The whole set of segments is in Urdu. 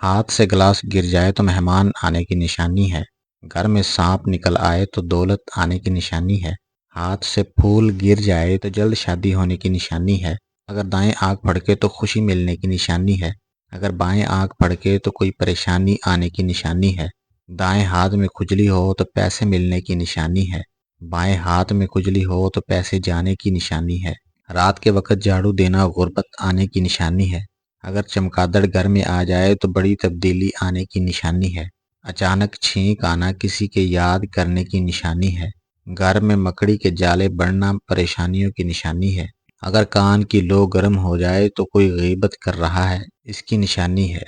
ہاتھ سے گلاس گر جائے تو مہمان آنے کی نشانی ہے۔ گھر میں سانپ نکل آئے تو دولت آنے کی نشانی ہے۔ ہاتھ سے پھول گر جائے تو جلد شادی ہونے کی نشانی ہے۔ اگر دائیں آنکھ پھڑکے تو خوشی ملنے کی نشانی ہے۔ اگر بائیں آنکھ پھڑکے تو کوئی پریشانی آنے کی نشانی ہے۔ دائیں ہاتھ میں کھجلی ہو تو پیسے ملنے کی نشانی ہے۔ بائیں ہاتھ میں کھجلی ہو تو پیسے جانے کی نشانی ہے۔ رات کے وقت جھاڑو دینا غربت آنے کی نشانی ہے۔ اگر چمگادڑ گھر میں آ جائے تو بڑی تبدیلی آنے کی نشانی ہے۔ اچانک چھینک آنا کسی کے یاد کرنے کی نشانی ہے۔ گھر میں مکڑی کے جالے بڑھنا پریشانیوں کی نشانی ہے۔ اگر کان کی لو گرم ہو جائے تو کوئی غیبت کر رہا ہے، اس کی نشانی ہے۔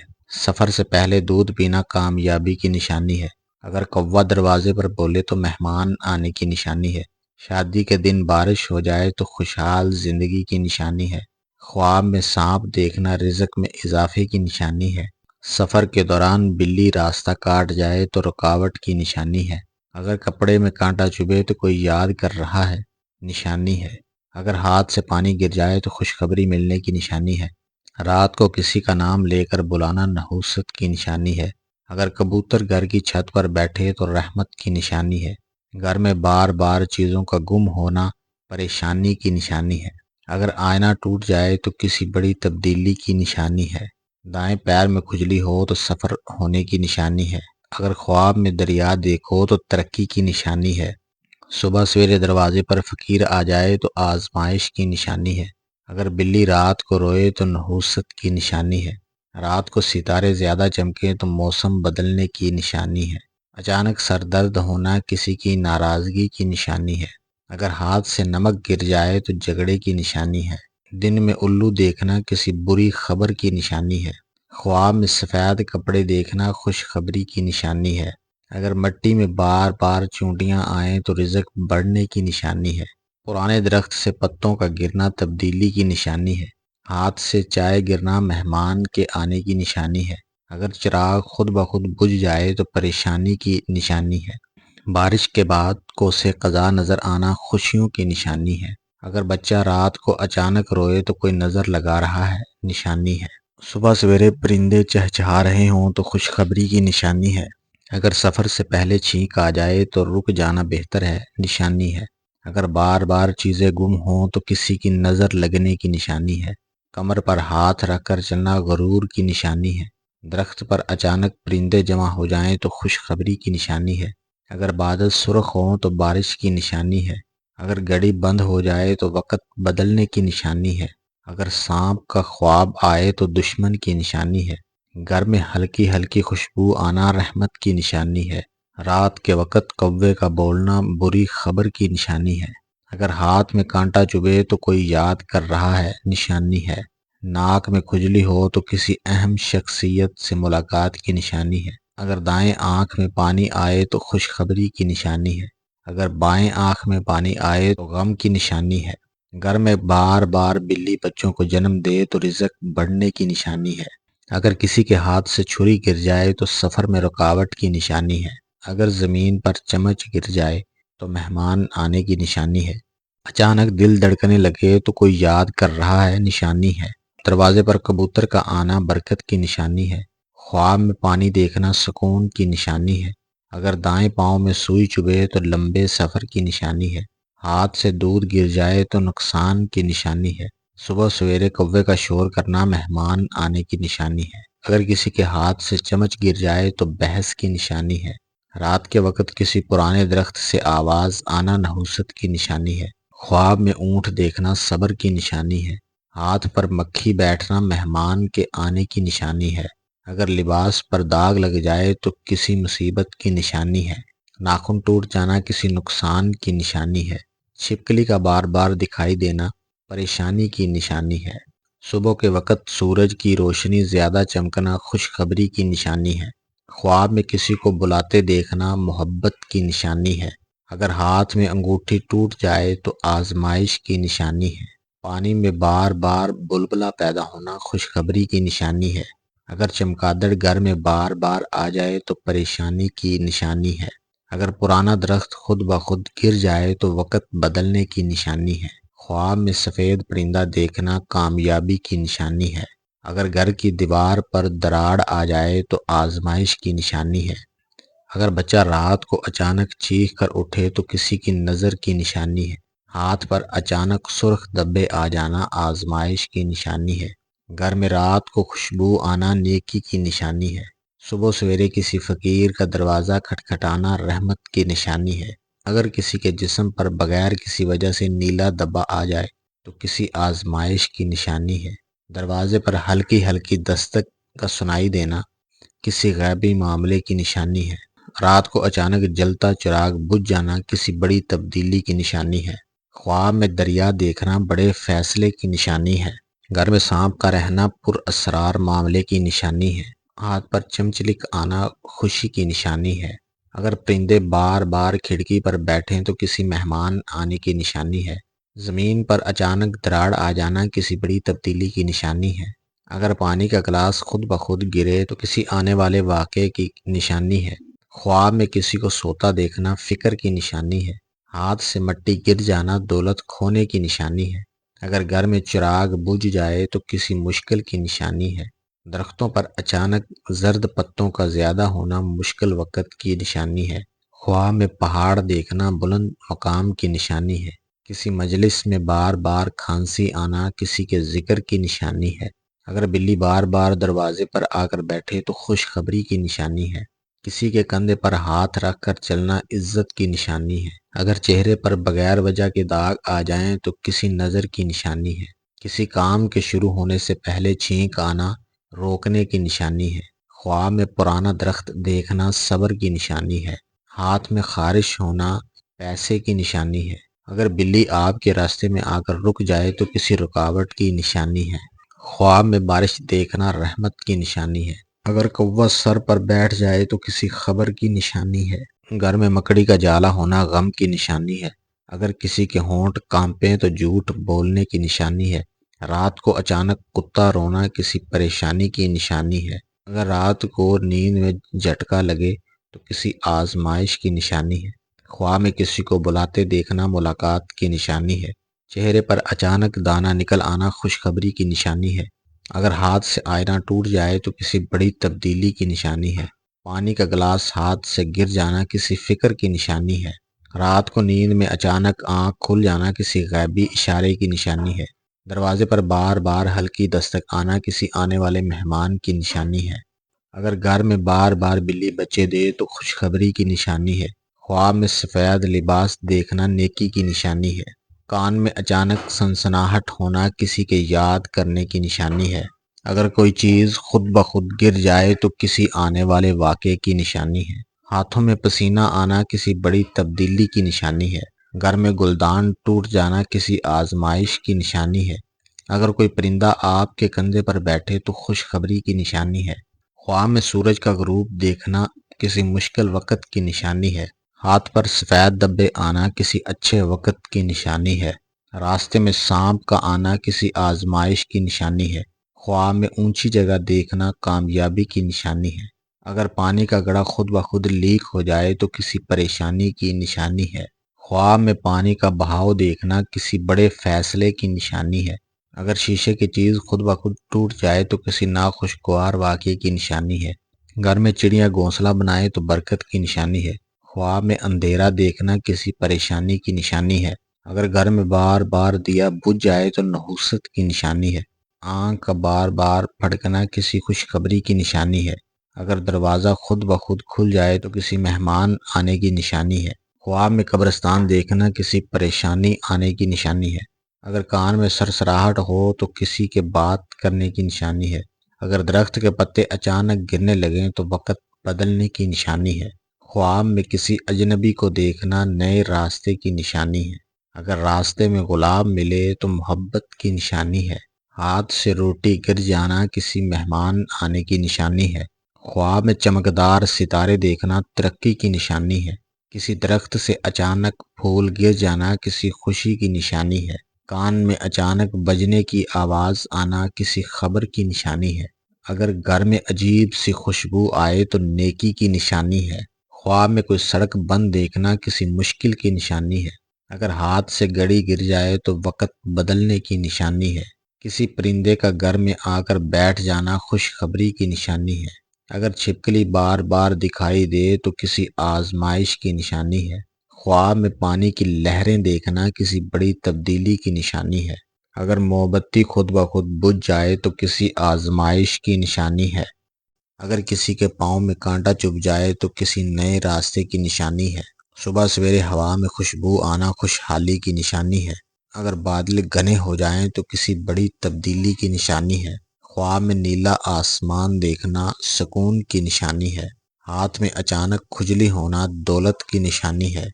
سفر سے پہلے دودھ پینا کامیابی کی نشانی ہے۔ اگر کوا دروازے پر بولے تو مہمان آنے کی نشانی ہے۔ شادی کے دن بارش ہو جائے تو خوشحال زندگی کی نشانی ہے۔ خواب میں سانپ دیکھنا رزق میں اضافے کی نشانی ہے۔ سفر کے دوران بلی راستہ کاٹ جائے تو رکاوٹ کی نشانی ہے۔ اگر کپڑے میں کانٹا چبھے تو کوئی یاد کر رہا ہے، نشانی ہے۔ اگر ہاتھ سے پانی گر جائے تو خوشخبری ملنے کی نشانی ہے۔ رات کو کسی کا نام لے کر بلانا نحوست کی نشانی ہے۔ اگر کبوتر گھر کی چھت پر بیٹھے تو رحمت کی نشانی ہے۔ گھر میں بار بار چیزوں کا گم ہونا پریشانی کی نشانی ہے۔ اگر آئینہ ٹوٹ جائے تو کسی بڑی تبدیلی کی نشانی ہے۔ دائیں پیر میں کھجلی ہو تو سفر ہونے کی نشانی ہے۔ اگر خواب میں دریا دیکھو تو ترقی کی نشانی ہے۔ صبح سویرے دروازے پر فقیر آ جائے تو آزمائش کی نشانی ہے۔ اگر بلی رات کو روئے تو نحوست کی نشانی ہے۔ رات کو ستارے زیادہ چمکیں تو موسم بدلنے کی نشانی ہے۔ اچانک سر درد ہونا کسی کی ناراضگی کی نشانی ہے۔ اگر ہاتھ سے نمک گر جائے تو جھگڑے کی نشانی ہے۔ دن میں الو دیکھنا کسی بری خبر کی نشانی ہے۔ خواب میں سفید کپڑے دیکھنا خوشخبری کی نشانی ہے۔ اگر مٹی میں بار بار چونٹیاں آئیں تو رزق بڑھنے کی نشانی ہے۔ پرانے درخت سے پتوں کا گرنا تبدیلی کی نشانی ہے۔ ہاتھ سے چائے گرنا مہمان کے آنے کی نشانی ہے۔ اگر چراغ خود بخود بجھ جائے تو پریشانی کی نشانی ہے۔ بارش کے بعد کوسے قضا نظر آنا خوشیوں کی نشانی ہے۔ اگر بچہ رات کو اچانک روئے تو کوئی نظر لگا رہا ہے، نشانی ہے۔ صبح سویرے پرندے چہچہا رہے ہوں تو خوشخبری کی نشانی ہے۔ اگر سفر سے پہلے چھینک آ جائے تو رک جانا بہتر ہے، نشانی ہے۔ اگر بار بار چیزیں گم ہوں تو کسی کی نظر لگنے کی نشانی ہے۔ کمر پر ہاتھ رکھ کر چلنا غرور کی نشانی ہے۔ درخت پر اچانک پرندے جمع ہو جائیں تو خوشخبری کی نشانی ہے۔ اگر بادل سرخ ہوں تو بارش کی نشانی ہے۔ اگر گھڑی بند ہو جائے تو وقت بدلنے کی نشانی ہے۔ اگر سانپ کا خواب آئے تو دشمن کی نشانی ہے۔ گھر میں ہلکی ہلکی خوشبو آنا رحمت کی نشانی ہے۔ رات کے وقت کوے کا بولنا بری خبر کی نشانی ہے۔ اگر ہاتھ میں کانٹا چبھے تو کوئی یاد کر رہا ہے، نشانی ہے۔ ناک میں کھجلی ہو تو کسی اہم شخصیت سے ملاقات کی نشانی ہے۔ اگر دائیں آنکھ میں پانی آئے تو خوشخبری کی نشانی ہے۔ اگر بائیں آنکھ میں پانی آئے تو غم کی نشانی ہے۔ گھر میں بار بار بلی بچوں کو جنم دے تو رزق بڑھنے کی نشانی ہے۔ اگر کسی کے ہاتھ سے چھری گر جائے تو سفر میں رکاوٹ کی نشانی ہے۔ اگر زمین پر چمچ گر جائے تو مہمان آنے کی نشانی ہے۔ اچانک دل دھڑکنے لگے تو کوئی یاد کر رہا ہے، نشانی ہے۔ دروازے پر کبوتر کا آنا برکت کی نشانی ہے۔ خواب میں پانی دیکھنا سکون کی نشانی ہے۔ اگر دائیں پاؤں میں سوئی چبھے تو لمبے سفر کی نشانی ہے۔ ہاتھ سے دودھ گر جائے تو نقصان کی نشانی ہے۔ صبح سویرے کوے کا شور کرنا مہمان آنے کی نشانی ہے۔ اگر کسی کے ہاتھ سے چمچ گر جائے تو بحث کی نشانی ہے۔ رات کے وقت کسی پرانے درخت سے آواز آنا نحوست کی نشانی ہے۔ خواب میں اونٹ دیکھنا صبر کی نشانی ہے۔ ہاتھ پر مکھی بیٹھنا مہمان کے آنے کی نشانی ہے۔ اگر لباس پر داغ لگ جائے تو کسی مصیبت کی نشانی ہے۔ ناخن ٹوٹ جانا کسی نقصان کی نشانی ہے۔ چھپکلی کا بار بار دکھائی دینا پریشانی کی نشانی ہے۔ صبح کے وقت سورج کی روشنی زیادہ چمکنا خوشخبری کی نشانی ہے۔ خواب میں کسی کو بلاتے دیکھنا محبت کی نشانی ہے۔ اگر ہاتھ میں انگوٹھی ٹوٹ جائے تو آزمائش کی نشانی ہے۔ پانی میں بار بار بلبلا پیدا ہونا خوشخبری کی نشانی ہے۔ اگر چمگادڑ گھر میں بار بار آ جائے تو پریشانی کی نشانی ہے۔ اگر پرانا درخت خود بخود گر جائے تو وقت بدلنے کی نشانی ہے۔ خواب میں سفید پرندہ دیکھنا کامیابی کی نشانی ہے۔ اگر گھر کی دیوار پر دراڑ آ جائے تو آزمائش کی نشانی ہے۔ اگر بچہ رات کو اچانک چیخ کر اٹھے تو کسی کی نظر کی نشانی ہے۔ ہاتھ پر اچانک سرخ دھبے آ جانا آزمائش کی نشانی ہے۔ گھر میں رات کو خوشبو آنا نیکی کی نشانی ہے۔ صبح سویرے کسی فقیر کا دروازہ کھٹکھٹانا رحمت کی نشانی ہے۔ اگر کسی کے جسم پر بغیر کسی وجہ سے نیلا دھبا آ جائے تو کسی آزمائش کی نشانی ہے۔ دروازے پر ہلکی ہلکی دستک کا سنائی دینا کسی غیبی معاملے کی نشانی ہے۔ رات کو اچانک جلتا چراغ بجھ جانا کسی بڑی تبدیلی کی نشانی ہے۔ خواب میں دریا دیکھنا بڑے فیصلے کی نشانی ہے۔ گھر میں سانپ کا رہنا پر اسرار معاملے کی نشانی ہے۔ ہاتھ پر چمچلک آنا خوشی کی نشانی ہے۔ اگر پرندے بار بار کھڑکی پر بیٹھیں تو کسی مہمان آنے کی نشانی ہے۔ زمین پر اچانک دراڑ آ جانا کسی بڑی تبدیلی کی نشانی ہے۔ اگر پانی کا گلاس خود بخود گرے تو کسی آنے والے واقعے کی نشانی ہے۔ خواب میں کسی کو سوتا دیکھنا فکر کی نشانی ہے۔ ہاتھ سے مٹی گر جانا دولت کھونے کی نشانی ہے۔ اگر گھر میں چراغ بجھ جائے تو کسی مشکل کی نشانی ہے۔ درختوں پر اچانک زرد پتوں کا زیادہ ہونا مشکل وقت کی نشانی ہے۔ خواب میں پہاڑ دیکھنا بلند مقام کی نشانی ہے۔ کسی مجلس میں بار بار کھانسی آنا کسی کے ذکر کی نشانی ہے۔ اگر بلی بار بار دروازے پر آ کر بیٹھے تو خوشخبری کی نشانی ہے۔ کسی کے کندھے پر ہاتھ رکھ کر چلنا عزت کی نشانی ہے۔ اگر چہرے پر بغیر وجہ کے داغ آ جائیں تو کسی نظر کی نشانی ہے۔ کسی کام کے شروع ہونے سے پہلے چھینک آنا روکنے کی نشانی ہے۔ خواب میں پرانا درخت دیکھنا صبر کی نشانی ہے۔ ہاتھ میں خارش ہونا پیسے کی نشانی ہے۔ اگر بلی آپ کے راستے میں آ کر رک جائے تو کسی رکاوٹ کی نشانی ہے۔ خواب میں بارش دیکھنا رحمت کی نشانی ہے۔ اگر کوہ سر پر بیٹھ جائے تو کسی خبر کی نشانی ہے۔ گھر میں مکڑی کا جالا ہونا غم کی نشانی ہے۔ اگر کسی کے ہونٹ کانپیں تو جھوٹ بولنے کی نشانی ہے۔ رات کو اچانک کتا رونا کسی پریشانی کی نشانی ہے۔ اگر رات کو نیند میں جھٹکا لگے تو کسی آزمائش کی نشانی ہے۔ خواب میں کسی کو بلاتے دیکھنا ملاقات کی نشانی ہے۔ چہرے پر اچانک دانہ نکل آنا خوشخبری کی نشانی ہے۔ اگر ہاتھ سے آئینہ ٹوٹ جائے تو کسی بڑی تبدیلی کی نشانی ہے۔ پانی کا گلاس ہاتھ سے گر جانا کسی فکر کی نشانی ہے۔ رات کو نیند میں اچانک آنکھ کھل جانا کسی غیبی اشارے کی نشانی ہے۔ دروازے پر بار بار ہلکی دستک آنا کسی آنے والے مہمان کی نشانی ہے۔ اگر گھر میں بار بار بلی بچے دے تو خوشخبری کی نشانی ہے۔ خواب میں سفید لباس دیکھنا نیکی کی نشانی ہے۔ کان میں اچانک سنسناہٹ ہونا کسی کے یاد کرنے کی نشانی ہے۔ اگر کوئی چیز خود بخود گر جائے تو کسی آنے والے واقعے کی نشانی ہے۔ ہاتھوں میں پسینہ آنا کسی بڑی تبدیلی کی نشانی ہے۔ گھر میں گلدان ٹوٹ جانا کسی آزمائش کی نشانی ہے۔ اگر کوئی پرندہ آپ کے کندھے پر بیٹھے تو خوشخبری کی نشانی ہے۔ خواب میں سورج کا غروب دیکھنا کسی مشکل وقت کی نشانی ہے۔ ہاتھ پر سفید دھبے آنا کسی اچھے وقت کی نشانی ہے۔ راستے میں سانپ کا آنا کسی آزمائش کی نشانی ہے۔ خواب میں اونچی جگہ دیکھنا کامیابی کی نشانی ہے۔ اگر پانی کا گڑھا خود بخود لیک ہو جائے تو کسی پریشانی کی نشانی ہے۔ خواب میں پانی کا بہاؤ دیکھنا کسی بڑے فیصلے کی نشانی ہے۔ اگر شیشے کی چیز خود بخود ٹوٹ جائے تو کسی ناخوشگوار واقعے کی نشانی ہے۔ گھر میں چڑیا گھونسلہ بنائے تو برکت کی نشانی ہے۔ خواب میں اندھیرا دیکھنا کسی پریشانی کی نشانی ہے۔ اگر گھر میں بار بار دیا بجھ جائے تو نحوست کی نشانی ہے۔ آنکھ کا بار بار پھٹکنا کسی خوشخبری کی نشانی ہے۔ اگر دروازہ خود بخود کھل جائے تو کسی مہمان آنے کی نشانی ہے۔ خواب میں قبرستان دیکھنا کسی پریشانی آنے کی نشانی ہے۔ اگر کان میں سرسراہٹ ہو تو کسی کے بات کرنے کی نشانی ہے۔ اگر درخت کے پتے اچانک گرنے لگیں تو وقت بدلنے کی نشانی ہے۔ خواب میں کسی اجنبی کو دیکھنا نئے راستے کی نشانی ہے۔ اگر راستے میں گلاب ملے تو محبت کی نشانی ہے۔ ہاتھ سے روٹی گر جانا کسی مہمان آنے کی نشانی ہے۔ خواب میں چمکدار ستارے دیکھنا ترقی کی نشانی ہے۔ کسی درخت سے اچانک پھول گر جانا کسی خوشی کی نشانی ہے۔ کان میں اچانک بجنے کی آواز آنا کسی خبر کی نشانی ہے۔ اگر گھر میں عجیب سی خوشبو آئے تو نیکی کی نشانی ہے۔ خواب میں کوئی سڑک بند دیکھنا کسی مشکل کی نشانی ہے۔ اگر ہاتھ سے گھڑی گر جائے تو وقت بدلنے کی نشانی ہے۔ کسی پرندے کا گھر میں آ کر بیٹھ جانا خوشخبری کی نشانی ہے۔ اگر چھپکلی بار بار دکھائی دے تو کسی آزمائش کی نشانی ہے۔ خواب میں پانی کی لہریں دیکھنا کسی بڑی تبدیلی کی نشانی ہے۔ اگر موم بتی خود بخود بجھ جائے تو کسی آزمائش کی نشانی ہے۔ اگر کسی کے پاؤں میں کانٹا چبھ جائے تو کسی نئے راستے کی نشانی ہے۔ صبح سویرے ہوا میں خوشبو آنا خوشحالی کی نشانی ہے۔ اگر بادل گھنے ہو جائیں تو کسی بڑی تبدیلی کی نشانی ہے۔ خواب میں نیلا آسمان دیکھنا سکون کی نشانی ہے۔ ہاتھ میں اچانک کھجلی ہونا دولت کی نشانی ہے۔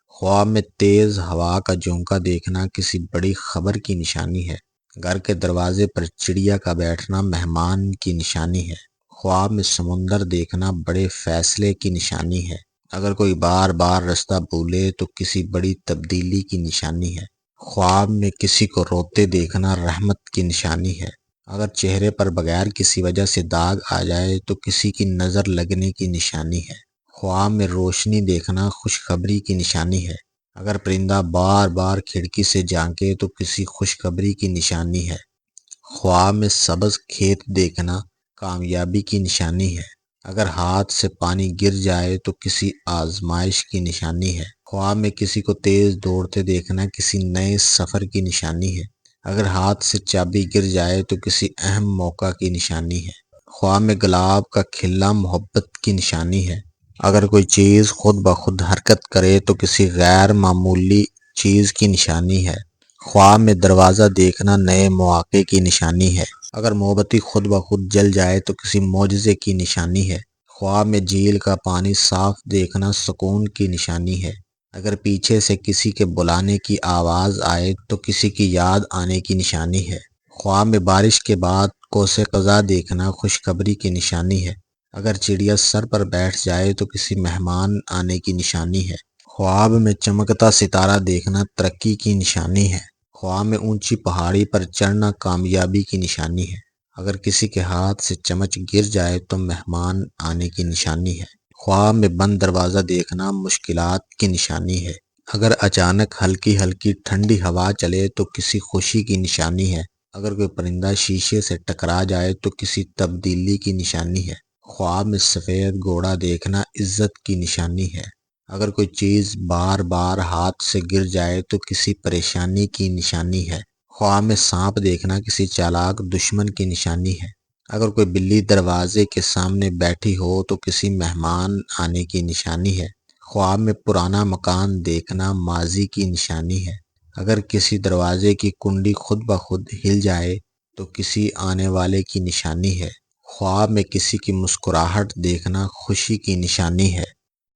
خواب میں تیز ہوا کا جھونکا دیکھنا کسی بڑی خبر کی نشانی ہے۔ گھر کے دروازے پر چڑیا کا بیٹھنا مہمان کی نشانی ہے۔ خواب میں سمندر دیکھنا بڑے فیصلے کی نشانی ہے۔ اگر کوئی بار بار راستہ بھولے تو کسی بڑی تبدیلی کی نشانی ہے۔ خواب میں کسی کو روتے دیکھنا رحمت کی نشانی ہے۔ اگر چہرے پر بغیر کسی وجہ سے داغ آ جائے تو کسی کی نظر لگنے کی نشانی ہے۔ خواب میں روشنی دیکھنا خوشخبری کی نشانی ہے۔ اگر پرندہ بار بار کھڑکی سے جھانکے تو کسی خوشخبری کی نشانی ہے۔ خواب میں سبز کھیت دیکھنا کامیابی کی نشانی ہے۔ اگر ہاتھ سے پانی گر جائے تو کسی آزمائش کی نشانی ہے۔ خواب میں کسی کو تیز دوڑتے دیکھنا کسی نئے سفر کی نشانی ہے۔ اگر ہاتھ سے چابی گر جائے تو کسی اہم موقع کی نشانی ہے۔ خواب میں گلاب کا کھلنا محبت کی نشانی ہے۔ اگر کوئی چیز خود بخود حرکت کرے تو کسی غیر معمولی چیز کی نشانی ہے۔ خواب میں دروازہ دیکھنا نئے مواقع کی نشانی ہے۔ اگر موم بتی خود بخود جل جائے تو کسی معجزے کی نشانی ہے۔ خواب میں جھیل کا پانی صاف دیکھنا سکون کی نشانی ہے۔ اگر پیچھے سے کسی کے بلانے کی آواز آئے تو کسی کی یاد آنے کی نشانی ہے۔ خواب میں بارش کے بعد قوس قزح دیکھنا خوشخبری کی نشانی ہے۔ اگر چڑیا سر پر بیٹھ جائے تو کسی مہمان آنے کی نشانی ہے۔ خواب میں چمکتا ستارہ دیکھنا ترقی کی نشانی ہے۔ خواب میں اونچی پہاڑی پر چڑھنا کامیابی کی نشانی ہے۔ اگر کسی کے ہاتھ سے چمچ گر جائے تو مہمان آنے کی نشانی ہے۔ خواب میں بند دروازہ دیکھنا مشکلات کی نشانی ہے۔ اگر اچانک ہلکی ہلکی ٹھنڈی ہوا چلے تو کسی خوشی کی نشانی ہے۔ اگر کوئی پرندہ شیشے سے ٹکرا جائے تو کسی تبدیلی کی نشانی ہے۔ خواب میں سفید گھوڑا دیکھنا عزت کی نشانی ہے۔ اگر کوئی چیز بار بار ہاتھ سے گر جائے تو کسی پریشانی کی نشانی ہے۔ خواب میں سانپ دیکھنا کسی چالاک دشمن کی نشانی ہے۔ اگر کوئی بلی دروازے کے سامنے بیٹھی ہو تو کسی مہمان آنے کی نشانی ہے۔ خواب میں پرانا مکان دیکھنا ماضی کی نشانی ہے۔ اگر کسی دروازے کی کنڈی خود بخود ہل جائے تو کسی آنے والے کی نشانی ہے۔ خواب میں کسی کی مسکراہٹ دیکھنا خوشی کی نشانی ہے۔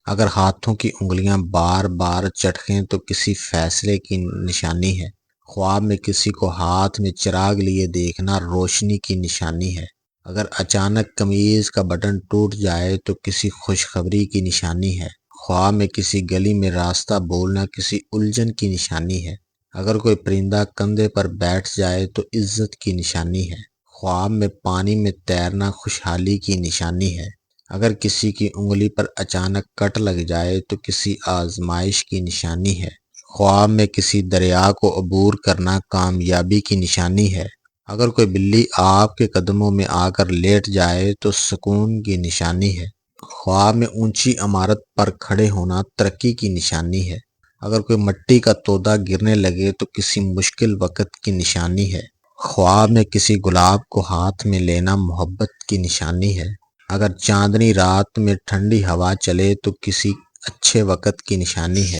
اگر ہاتھوں کی انگلیاں بار بار چٹکیں تو کسی فیصلے کی نشانی ہے۔ خواب میں کسی کو ہاتھ میں چراغ لیے دیکھنا روشنی کی نشانی ہے۔ اگر اچانک قمیض کا بٹن ٹوٹ جائے تو کسی خوشخبری کی نشانی ہے۔ خواب میں کسی گلی میں راستہ بھولنا کسی الجھن کی نشانی ہے۔ اگر کوئی پرندہ کندھے پر بیٹھ جائے تو عزت کی نشانی ہے۔ خواب میں پانی میں تیرنا خوشحالی کی نشانی ہے۔ اگر کسی کی انگلی پر اچانک کٹ لگ جائے تو کسی آزمائش کی نشانی ہے۔ خواب میں کسی دریا کو عبور کرنا کامیابی کی نشانی ہے۔ اگر کوئی بلی آپ کے قدموں میں آ کر لیٹ جائے تو سکون کی نشانی ہے۔ خواب میں اونچی عمارت پر کھڑے ہونا ترقی کی نشانی ہے۔ اگر کوئی مٹی کا تودا گرنے لگے تو کسی مشکل وقت کی نشانی ہے۔ خواب میں کسی گلاب کو ہاتھ میں لینا محبت کی نشانی ہے۔ اگر چاندنی رات میں ٹھنڈی ہوا چلے تو کسی اچھے وقت کی نشانی ہے۔